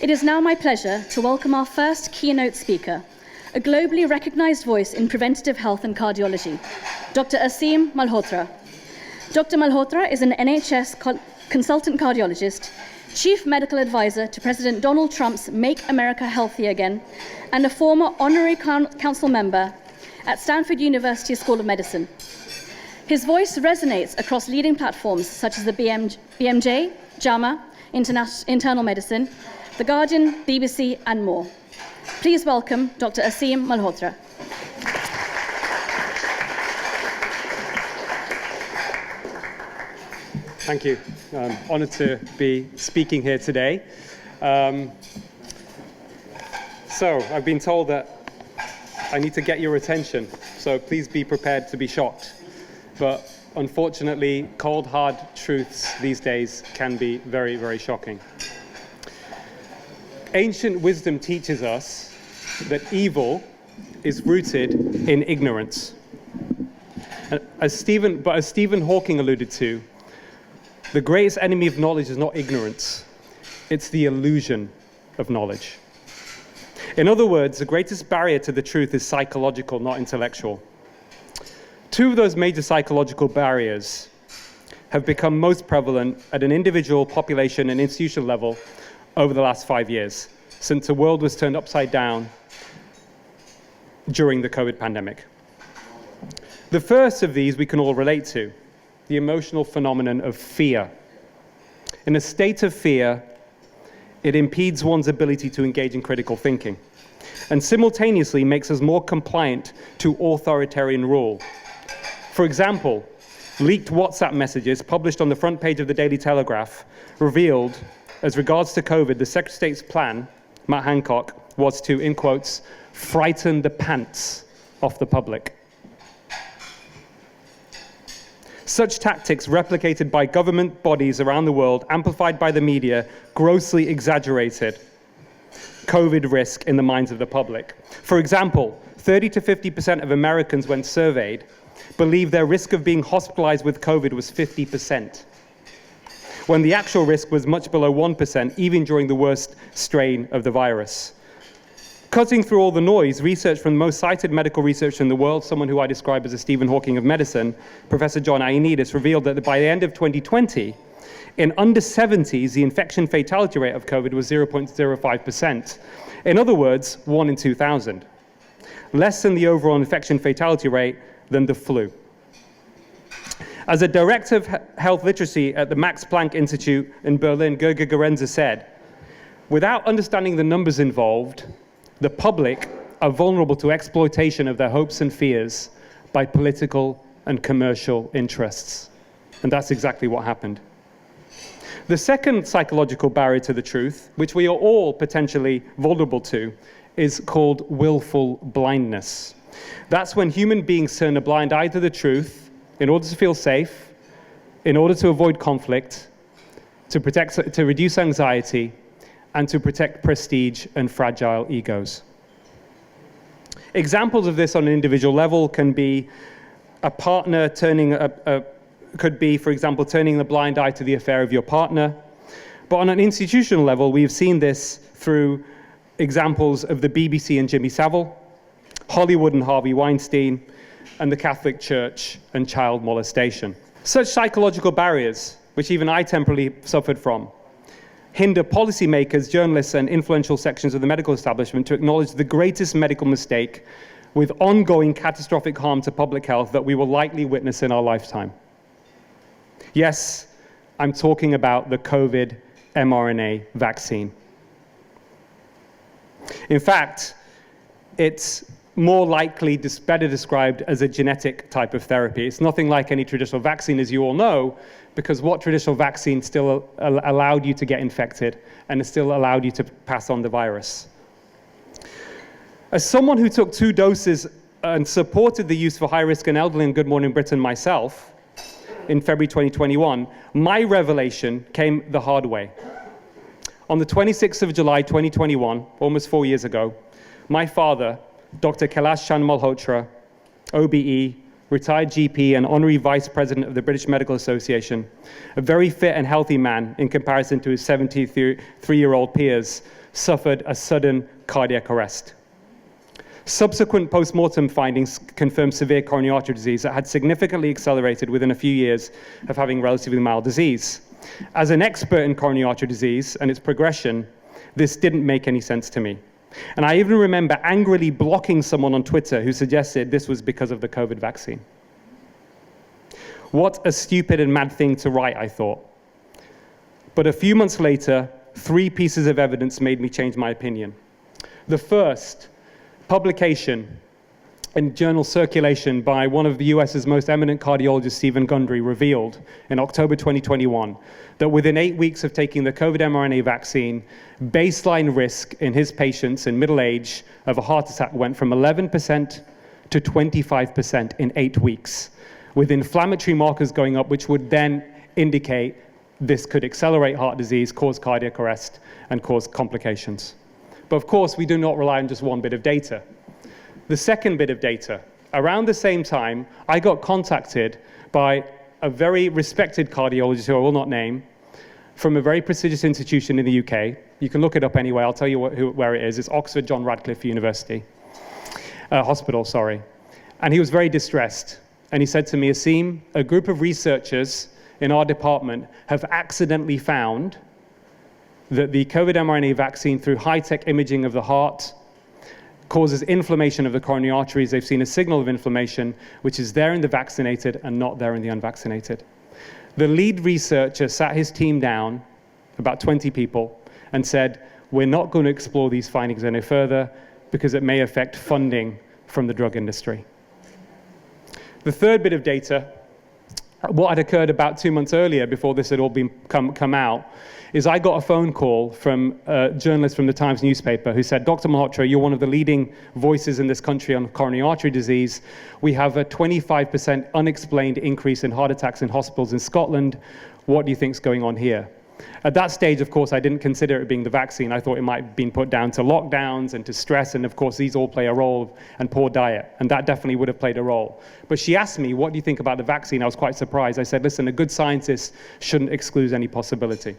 It is now my pleasure to welcome our first keynote speaker, a globally recognized voice in preventative health and cardiology, Dr. Aseem Malhotra. Dr. Malhotra is an NHS Consultant Cardiologist, Chief Medical Advisor to President Donald Trump's Make America Healthy Again, and a former Honorary Council member at Stanford University School of Medicine. His voice resonates across leading platforms such as the BMJ, JAMA, Internal Medicine, The Guardian, BBC, and more. Please welcome Dr. Aseem Malhotra. Thank you. I'm honored to be speaking here today. So I've been told that I need to get your attention, so please be prepared to be shocked. But unfortunately, cold, hard truths these days can be very, very shocking. Ancient wisdom teaches us that evil is rooted in ignorance. As Stephen Hawking alluded to, the greatest enemy of knowledge is not ignorance, it's the illusion of knowledge. In other words, the greatest barrier to the truth is psychological, not intellectual. Two of those major psychological barriers have become most prevalent at an individual, population, and institutional level over the last 5 years, since the world was turned upside down during the COVID pandemic. The first of these we can all relate to, the emotional phenomenon of fear. In a state of fear, it impedes one's ability to engage in critical thinking, and simultaneously makes us more compliant to authoritarian rule. For example, leaked WhatsApp messages published on the front page of the Daily Telegraph revealed, as regards to COVID, the Secretary of State's plan, Matt Hancock, was to, in quotes, frighten the pants off the public. Such tactics, replicated by government bodies around the world, amplified by the media, grossly exaggerated COVID risk in the minds of the public. For example, 30 to 50% of Americans, when surveyed, believed their risk of being hospitalized with COVID was 50%, when the actual risk was much below 1%, even during the worst strain of the virus. Cutting through all the noise, research from the most cited medical researcher in the world, someone who I describe as a Stephen Hawking of medicine, Professor John Ioannidis, revealed that by the end of 2020, in under 70s, the infection fatality rate of COVID was 0.05%. In other words, 1 in 2,000. Less than the overall infection fatality rate than the flu. As a director of health literacy at the Max Planck Institute in Berlin, Gerge Gerenzer said, "Without understanding the numbers involved, the public are vulnerable to exploitation of their hopes and fears by political and commercial interests." And that's exactly what happened. The second psychological barrier to the truth, which we are all potentially vulnerable to, is called willful blindness. That's when human beings turn a blind eye to the truth in order to feel safe, in order to avoid conflict, to reduce anxiety, and to protect prestige and fragile egos. Examples of this on an individual level can be a partner could be, for example, turning the blind eye to the affair of your partner. But on an institutional level, we've seen this through examples of the BBC and Jimmy Savile, Hollywood and Harvey Weinstein, and the Catholic Church and child molestation. Such psychological barriers, which even I temporarily suffered from, hinder policymakers, journalists, and influential sections of the medical establishment to acknowledge the greatest medical mistake with ongoing catastrophic harm to public health that we will likely witness in our lifetime. Yes, I'm talking about the COVID mRNA vaccine. In fact, it's more likely better described as a genetic type of therapy. It's nothing like any traditional vaccine, as you all know, because what traditional vaccine still allowed you to get infected and it still allowed you to pass on the virus. As someone who took 2 doses and supported the use for high-risk and elderly in Good Morning Britain myself in February 2021, my revelation came the hard way. On the 26th of July 2021, almost 4 years ago, my father, Dr. Kailash Chand Malhotra, OBE, retired GP and honorary vice president of the British Medical Association, a very fit and healthy man in comparison to his 73-year-old peers, suffered a sudden cardiac arrest. Subsequent post-mortem findings confirmed severe coronary artery disease that had significantly accelerated within a few years of having relatively mild disease. As an expert in coronary artery disease and its progression, this didn't make any sense to me. And I even remember angrily blocking someone on Twitter who suggested this was because of the COVID vaccine. What a stupid and mad thing to write, I thought. But a few months later, 3 pieces of evidence made me change my opinion. The first, publication in journal Circulation by one of the US's most eminent cardiologists, Stephen Gundry, revealed in October 2021 that within 8 weeks of taking the COVID mRNA vaccine, baseline risk in his patients in middle age of a heart attack went from 11% to 25% in 8 weeks, with inflammatory markers going up, which would then indicate this could accelerate heart disease, cause cardiac arrest, and cause complications. But of course, we do not rely on just one bit of data. The second bit of data, around the same time, I got contacted by a very respected cardiologist who I will not name, from a very prestigious institution in the UK. You can look it up anyway, I'll tell you where it is. It's Oxford John Radcliffe University, Hospital, sorry. And he was very distressed. And he said to me, Aseem, a group of researchers in our department have accidentally found that the COVID mRNA vaccine, through high-tech imaging of the heart, causes inflammation of the coronary arteries. They've seen a signal of inflammation, which is there in the vaccinated and not there in the unvaccinated. The lead researcher sat his team down, about 20 people, and said, we're not going to explore these findings any further because it may affect funding from the drug industry. The third bit of data, what had occurred about 2 months earlier before this had all come out, is I got a phone call from a journalist from the Times newspaper who said, Dr. Malhotra, you're one of the leading voices in this country on coronary artery disease. We have a 25% unexplained increase in heart attacks in hospitals in Scotland. What do you think's going on here? At that stage, of course, I didn't consider it being the vaccine. I thought it might have been put down to lockdowns and to stress, and of course, these all play a role, and poor diet, and that definitely would have played a role. But she asked me, what do you think about the vaccine? I was quite surprised. I said, listen, a good scientist shouldn't exclude any possibility.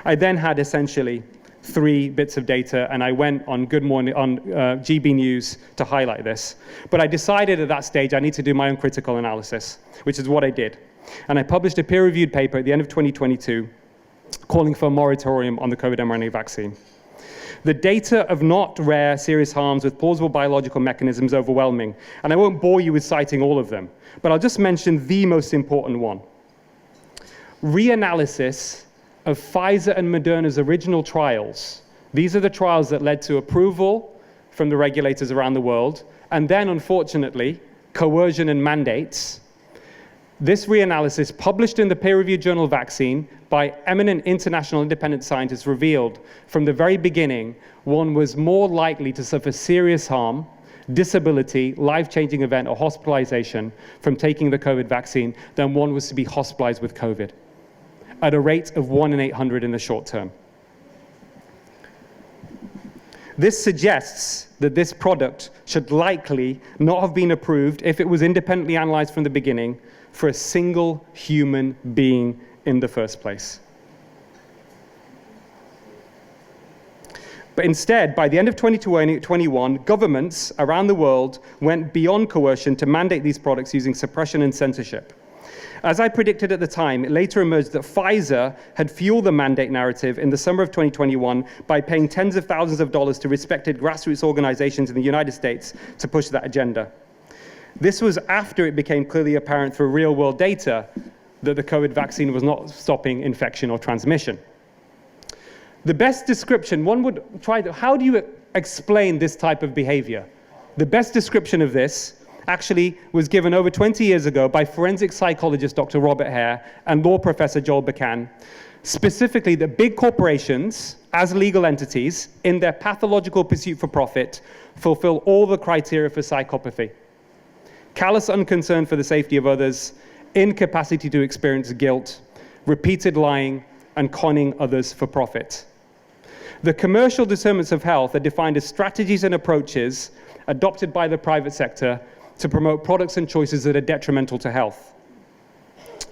I then had essentially 3 bits of data, and I went on Good Morning, on GB News to highlight this. But I decided at that stage I need to do my own critical analysis, which is what I did. And I published a peer-reviewed paper at the end of 2022 calling for a moratorium on the COVID mRNA vaccine. The data of not rare serious harms with plausible biological mechanisms is overwhelming, and I won't bore you with citing all of them, but I'll just mention the most important one. Reanalysis of Pfizer and Moderna's original trials. These are the trials that led to approval from the regulators around the world, and then, unfortunately, coercion and mandates. This reanalysis, published in the peer-reviewed journal Vaccine by eminent international independent scientists, revealed from the very beginning one was more likely to suffer serious harm, disability, life-changing event, or hospitalization from taking the COVID vaccine than one was to be hospitalized with COVID, at a rate of 1 in 800 in the short term. This suggests that this product should likely not have been approved if it was independently analyzed from the beginning for a single human being in the first place. But instead, by the end of 2021, governments around the world went beyond coercion to mandate these products using suppression and censorship. As I predicted at the time, it later emerged that Pfizer had fueled the mandate narrative in the summer of 2021 by paying tens of thousands of dollars to respected grassroots organizations in the United States to push that agenda. This was after it became clearly apparent through real-world data that the COVID vaccine was not stopping infection or transmission. The best description, one would try to, how do you explain this type of behavior? The best description of this actually was given over 20 years ago by forensic psychologist Dr. Robert Hare and law professor Joel Bakan, specifically that big corporations, as legal entities, in their pathological pursuit for profit, fulfill all the criteria for psychopathy. Callous unconcern for the safety of others, incapacity to experience guilt, repeated lying, and conning others for profit. The commercial determinants of health are defined as strategies and approaches adopted by the private sector to promote products and choices that are detrimental to health.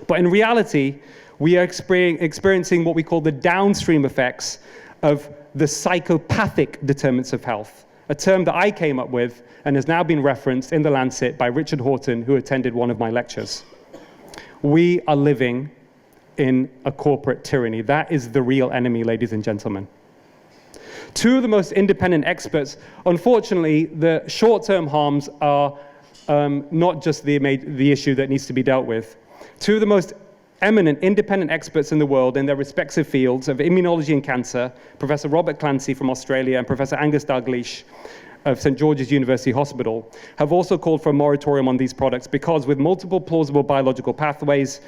But in reality, we are experiencing what we call the downstream effects of the psychopathic determinants of health, a term that I came up with and has now been referenced in The Lancet by Richard Horton, who attended one of my lectures. We are living in a corporate tyranny. That is the real enemy, ladies and gentlemen. Two of the most independent experts, unfortunately, the short-term harms are not just the issue that needs to be dealt with. Two of the most eminent independent experts in the world in their respective fields of immunology and cancer, Professor Robert Clancy from Australia and Professor Angus Dalgleish of St. George's University Hospital, have also called for a moratorium on these products because with multiple plausible biological pathways,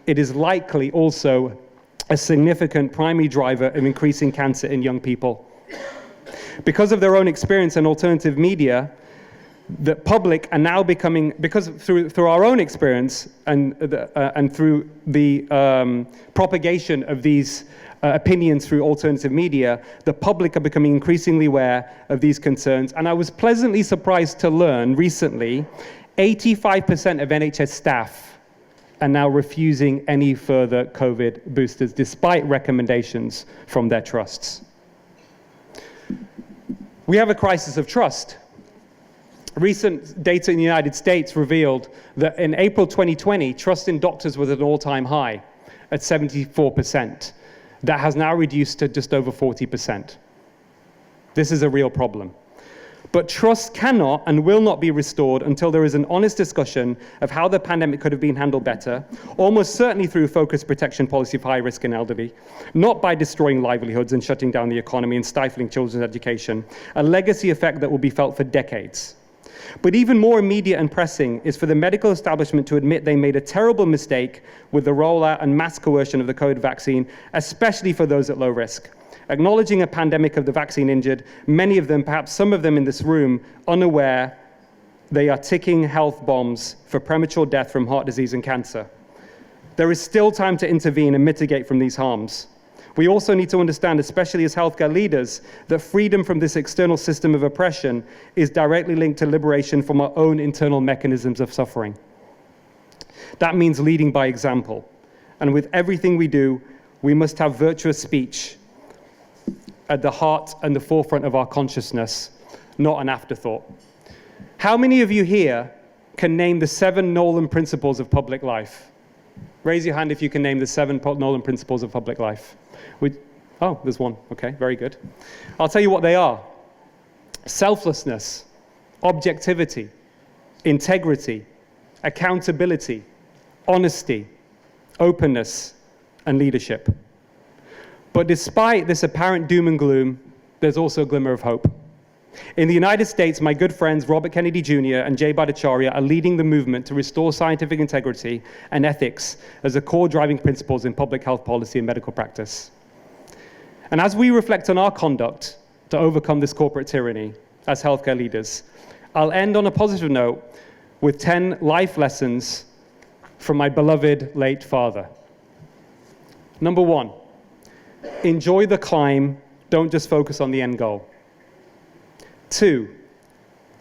it is likely also a significant primary driver of increasing cancer in young people. Because of their own experience in alternative media, the public are now becoming, because through our own experience and through the propagation of these opinions through alternative media, the public are becoming increasingly aware of these concerns. And I was pleasantly surprised to learn recently, 85% of NHS staff are now refusing any further COVID boosters, despite recommendations from their trusts. We have a crisis of trust. Recent data in the United States revealed that in April 2020, trust in doctors was at an all-time high at 74%. That has now reduced to just over 40%. This is a real problem. But trust cannot and will not be restored until there is an honest discussion of how the pandemic could have been handled better, almost certainly through focused protection policy for high risk and elderly, not by destroying livelihoods and shutting down the economy and stifling children's education, a legacy effect that will be felt for decades. But even more immediate and pressing is for the medical establishment to admit they made a terrible mistake with the rollout and mass coercion of the COVID vaccine, especially for those at low risk. Acknowledging a pandemic of the vaccine injured, many of them, perhaps some of them in this room, unaware they are ticking health bombs for premature death from heart disease and cancer. There is still time to intervene and mitigate from these harms. We also need to understand, especially as healthcare leaders, that freedom from this external system of oppression is directly linked to liberation from our own internal mechanisms of suffering. That means leading by example. And with everything we do, we must have virtuous speech at the heart and the forefront of our consciousness, not an afterthought. How many of you here can name the 7 Nolan principles of public life? Raise your hand if you can name the 7 Nolan principles of public life. Oh, there's one. Okay, very good. I'll tell you what they are. Selflessness, objectivity, integrity, accountability, honesty, openness, and leadership. But despite this apparent doom and gloom, there's also a glimmer of hope. In the United States, my good friends Robert Kennedy Jr. and Jay Bhattacharya are leading the movement to restore scientific integrity and ethics as the core driving principles in public health policy and medical practice. And as we reflect on our conduct to overcome this corporate tyranny as healthcare leaders, I'll end on a positive note with 10 life lessons from my beloved late father. Number 1, enjoy the climb, don't just focus on the end goal. 2,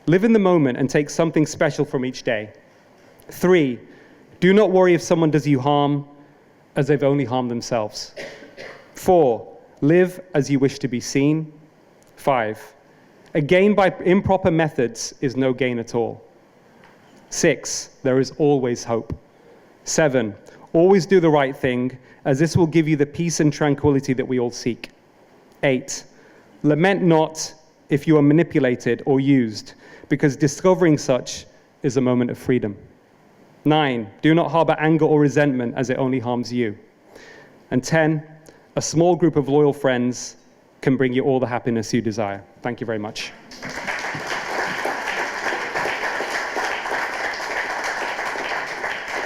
live in the moment and take something special from each day. 3, do not worry if someone does you harm, as they've only harmed themselves. 4, live as you wish to be seen. 5, a gain by improper methods is no gain at all. 6, there is always hope. 7, always do the right thing, as this will give you the peace and tranquility that we all seek. 8, lament not if you are manipulated or used, because discovering such is a moment of freedom. 9, do not harbor anger or resentment, as it only harms you. And 10, a small group of loyal friends can bring you all the happiness you desire. Thank you very much.